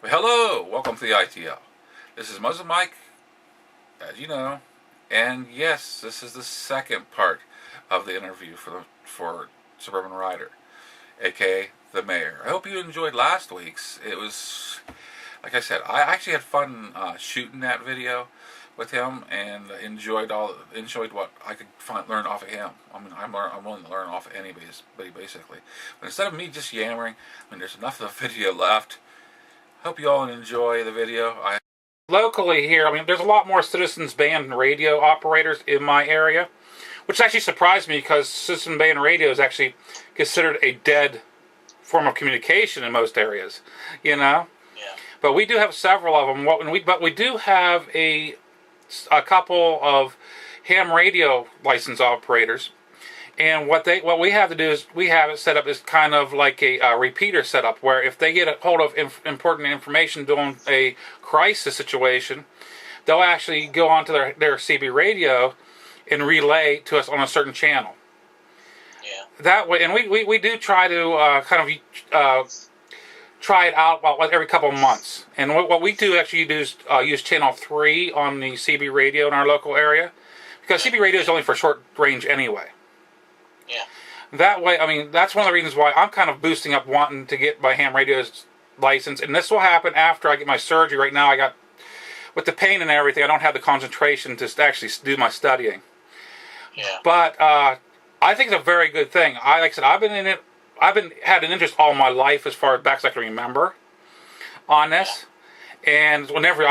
Hello, welcome to the ITL. This is MuzzleMike, as you know, and yes, this is the second part of the interview for Suburbanryder, aka the mayor. I hope you enjoyed last week's. It was, like I said, I actually had fun shooting that video with him, and enjoyed what I could learn off of him. I mean, I'm willing to learn off of anybody basically. But instead of me just yammering, there's enough of the video left. Hope you all enjoy the video. Locally here, there's a lot more citizens band radio operators in my area, which actually surprised me because citizen band radio is actually considered a dead form of communication in most areas, Yeah. But we do have several of them. But we do have a couple of ham radio license operators. And what we have to do is we have it set up as kind of like a repeater setup, where if they get a hold of important information during a crisis situation, they'll actually go onto their CB radio and relay to us on a certain channel. Yeah. That way, and we do try to try it out every couple of months. And what we do actually do is use channel 3 on the CB radio in our local area, because CB radio is only for short range anyway. Yeah. That way, that's one of the reasons why I'm kind of boosting up wanting to get my ham radio's license. And this will happen after I get my surgery. Right now, with the pain and everything, I don't have the concentration to actually do my studying. Yeah. But I think it's a very good thing. Like I said, I've had an interest all my life as far back as I can remember on this. Yeah. And whenever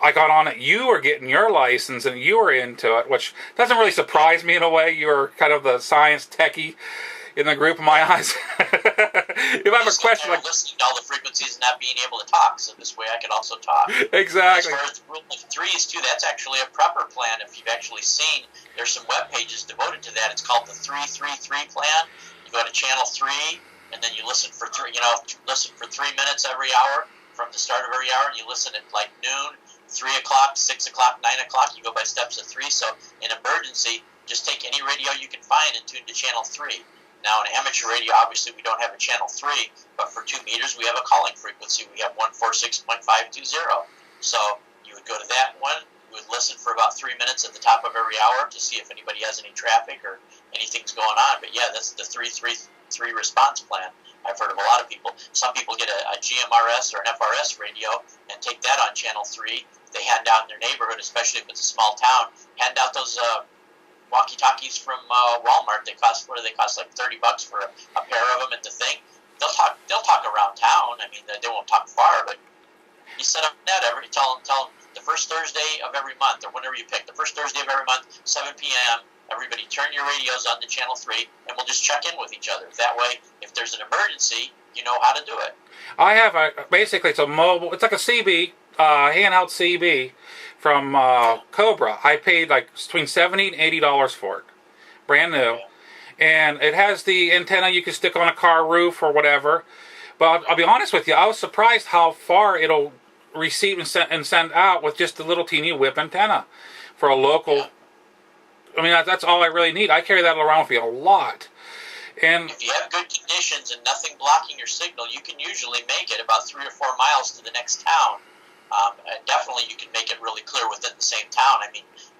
I got on it, you were getting your license and you were into it, which doesn't really surprise me in a way. You're kind of the science techie in the group in my eyes. If I have a question like listening to all the frequencies and not being able to talk, so this way I could also talk. Exactly. As far as rule of threes too, that's actually a prepper plan. If you've actually seen, there's some web pages devoted to that. It's called the 333 plan. You go to channel 3, and then you listen for 3 minutes every hour from the start of every hour, and you listen at like noon, 3 o'clock, 6 o'clock, 9 o'clock. You go by steps of 3. So in emergency, just take any radio you can find and tune to channel 3. Now in amateur radio, obviously we don't have a channel 3, but for 2 meters we have a calling frequency. We have 146.520. So you would go to that one. You would listen for about 3 minutes at the top of every hour to see if anybody has any traffic or anything's going on. But yeah, that's the 333 response plan. I've heard of a lot of people. Some people get a GMRS or an FRS radio and take that on channel 3. They hand out in their neighborhood, especially if it's a small town, hand out those walkie-talkies from Walmart. They cost like $30 for a pair of them at the thing. They'll talk around town. They won't talk far, but you set up that tell them the first Thursday of every month, or whenever you pick, the first Thursday of every month, 7 p.m., everybody turn your radios on to channel 3, and we'll just check in with each other. That way, if there's an emergency, you know how to do it. I have basically it's a mobile, it's like a CB, handheld CB from Cobra. I paid like between $70 and $80 for it, brand new. Yeah. And it has the antenna you can stick on a car roof or whatever. But I'll be honest with you, I was surprised how far it'll receive and send out with just a little teeny whip antenna for a local. Yeah. That's all I really need. I carry that around with me a lot. And if you have good conditions and nothing blocking your signal, you can usually make it about 3 or 4 miles to the next town. Definitely, you can make it really clear within the same town.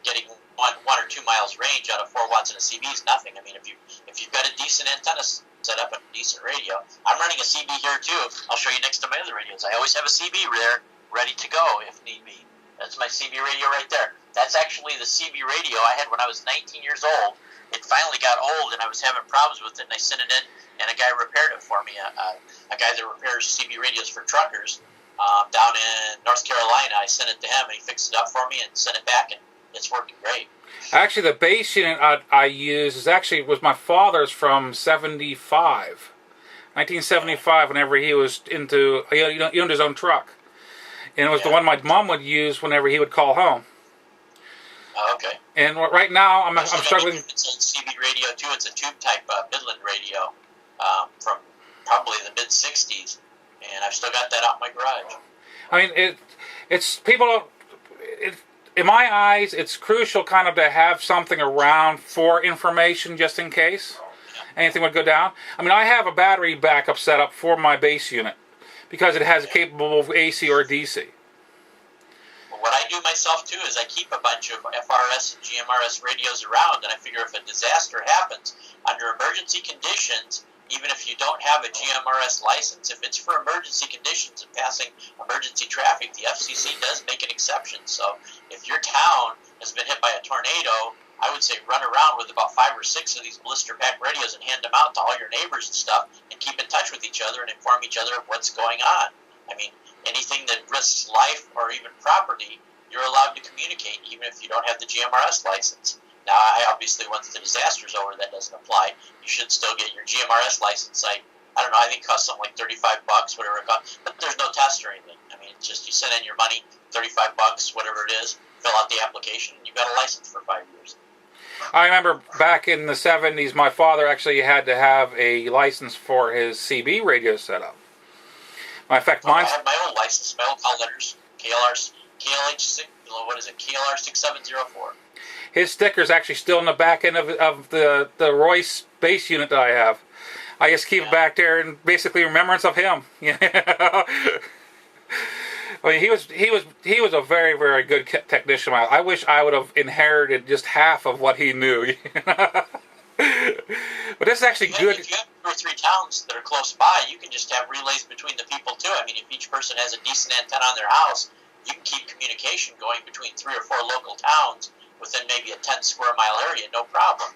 Getting one or 2 miles range out of 4 watts in a CB is nothing. If you've got a decent antenna set up and a decent radio, I'm running a CB here too. I'll show you next to my other radios. I always have a CB there, ready to go if need be. That's my CB radio right there. That's actually the CB radio I had when I was 19 years old. It finally got old, and I was having problems with it, and I sent it in, and a guy repaired it for me, a guy that repairs CB radios for truckers down in North Carolina. I sent it to him, and he fixed it up for me and sent it back, and it's working great. Actually, the base unit I use was my father's from 1975, whenever he was he owned his own truck. And it was the one my mom would use whenever he would call home. Oh, okay. And right now, I'm struggling. It's a CB radio too. It's a tube type Midland radio from probably the mid '60s, and I've still got that out in my garage. It's people. In my eyes, it's crucial kind of to have something around for information just in case anything would go down. I have a battery backup set up for my base unit, because it has a capable of AC or DC. What I do myself too is I keep a bunch of FRS and GMRS radios around, and I figure if a disaster happens under emergency conditions, even if you don't have a GMRS license, if it's for emergency conditions and passing emergency traffic, the FCC does make an exception. So if your town has been hit by a tornado, I would say run around with about 5 or 6 of these blister pack radios and hand them out to all your neighbors and stuff, and keep in touch with each other and inform each other of what's going on. I mean, anything that risks life or even property, you're allowed to communicate even if you don't have the GMRS license. Now, obviously, once the disaster's over, that doesn't apply. You should still get your GMRS license. I don't know, I think it costs something like $35, whatever it costs. But there's no test or anything. I mean, it's just you send in your money, $35, whatever it is, fill out the application, and you've got a license for 5 years. I remember back in the 70s, my father actually had to have a license for his CB radio setup. In fact, I have my own license, my own call letters, KLH6, what is it, KLR 6704. His sticker's actually still in the back end of the Royce base unit that I have. I just keep it back there in basically remembrance of him. I mean, he was a very, very good technician. I wish I would have inherited just half of what he knew. But this is actually good. If you have 2 or 3 towns that are close by, you can just have relays between the people too. I mean, if each person has a decent antenna on their house, you can keep communication going between 3 or 4 local towns within maybe a 10 square mile area, no problem.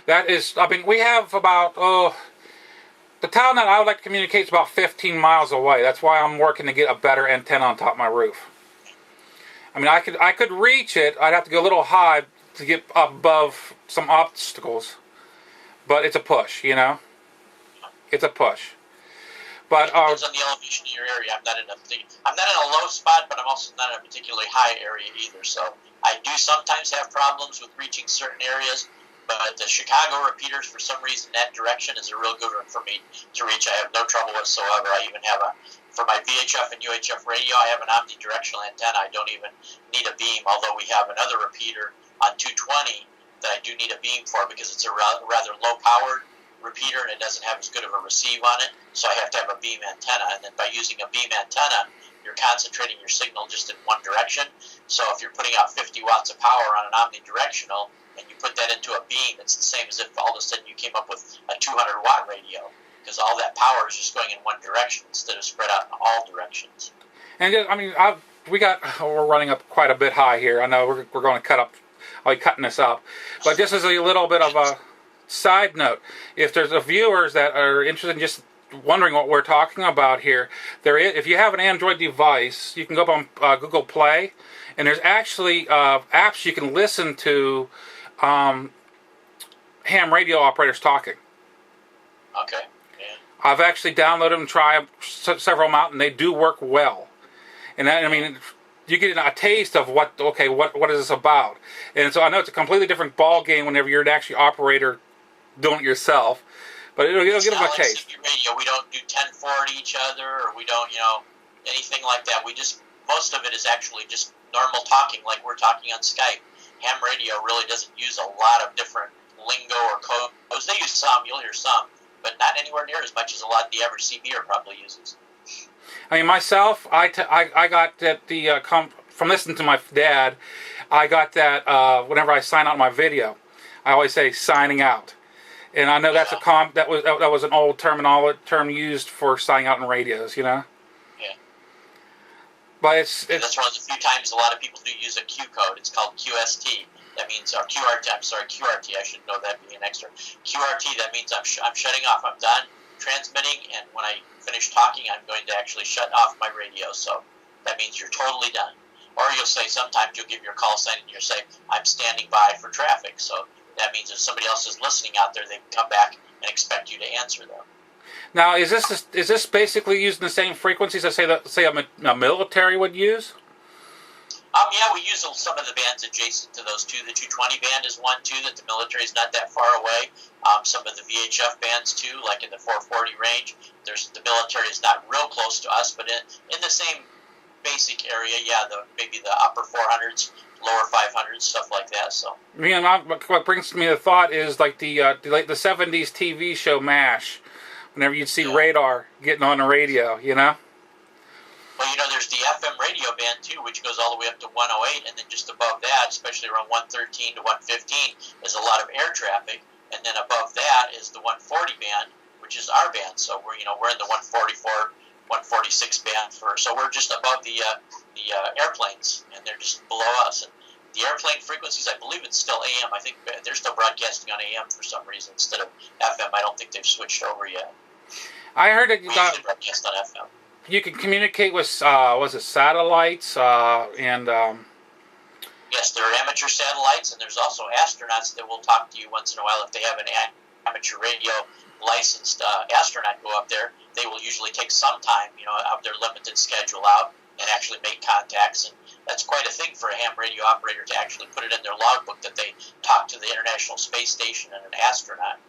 That is, I mean, we have about, the town that I would like to communicate is about 15 miles away. That's why I'm working to get a better antenna on top of my roof. I mean, I could reach it. I'd have to go a little high to get up above some obstacles. But it's a push, you know? It's a push. But it depends on the elevation of your area. I'm not in a low spot, but I'm also not in a particularly high area either. So I do sometimes have problems with reaching certain areas, but the Chicago repeaters, for some reason, that direction is a real good one for me to reach. I have no trouble whatsoever. I even have for my VHF and UHF radio, I have an omnidirectional antenna. I don't even need a beam, although we have another repeater on 220 that I do need a beam for because it's a rather low-powered repeater and it doesn't have as good of a receive on it, so I have to have a beam antenna. And then by using a beam antenna, you're concentrating your signal just in one direction. So if you're putting out 50 watts of power on an omnidirectional and you put that into a beam, it's the same as if all of a sudden you came up with a 200-watt radio, because all that power is just going in one direction instead of spread out in all directions. And I mean, we're running up quite a bit high here. I know we're going to I'll be cutting this up, but just as a little bit of a side note, if there's viewers that are interested in just wondering what we're talking about here, if you have an Android device, you can go up on Google Play, and there's actually apps you can listen to ham radio operators talking. Okay. Yeah. I've actually downloaded them and tried several of them out, and they do work well. And that, I mean, you get a taste of what is this about. And so I know it's a completely different ball game whenever you're an actual operator doing it yourself, but it'll give them a taste. CB radio, we don't do 10-4 each other, or we don't, anything like that. Most of it is actually just normal talking, like we're talking on Skype. Ham radio really doesn't use a lot of different lingo or codes. They use some, you'll hear some, but not anywhere near as much as a lot of the average CBer probably uses. I mean, myself, I got that from listening to my dad, I got that whenever I sign out my video, I always say signing out. And I know that's that was an old term used for signing out in radios, you know? Yeah. But it's that's one of the few times a lot of people do use a Q code. It's called QST. That means, or QRT, I'm sorry, QRT, I should know that being an extra. QRT, that means I'm shutting off, I'm done transmitting, and when I finish talking, I'm going to actually shut off my radio. So that means you're totally done. Or you'll say, sometimes you'll give your call sign and you'll say, I'm standing by for traffic. So that means if somebody else is listening out there, they can come back and expect you to answer them. Now, is this basically using the same frequencies that say a military would use? Yeah, we use some of the bands adjacent to those two. The 220 band is one, too, that the military is not that far away. Some of the VHF bands, too, like in the 440 range. The military is not real close to us, but in the same basic area, yeah, maybe the upper 400s, lower 500s, stuff like that. So, what brings me to thought is like the 70s TV show MASH, whenever you'd see radar getting on the radio, you know? Well, there's the FM radio band, too, which goes all the way up to 108, and then just above that, especially around 113 to 115, is a lot of air traffic, and then above that is the 140 band, which is our band. So we're in the 144, 146 band so we're just above the airplanes, and they're just below us. And the airplane frequencies, I believe it's still AM. I think they're still broadcasting on AM for some reason instead of FM. I don't think they've switched over yet. I heard that we usually broadcast on FM. You can communicate with satellites and. Yes, there are amateur satellites, and there's also astronauts that will talk to you once in a while if they have an amateur radio licensed astronaut go up there. They will usually take some time, out of their limited schedule out and actually make contacts. And that's quite a thing for a ham radio operator to actually put it in their logbook that they talked to the International Space Station and an astronaut.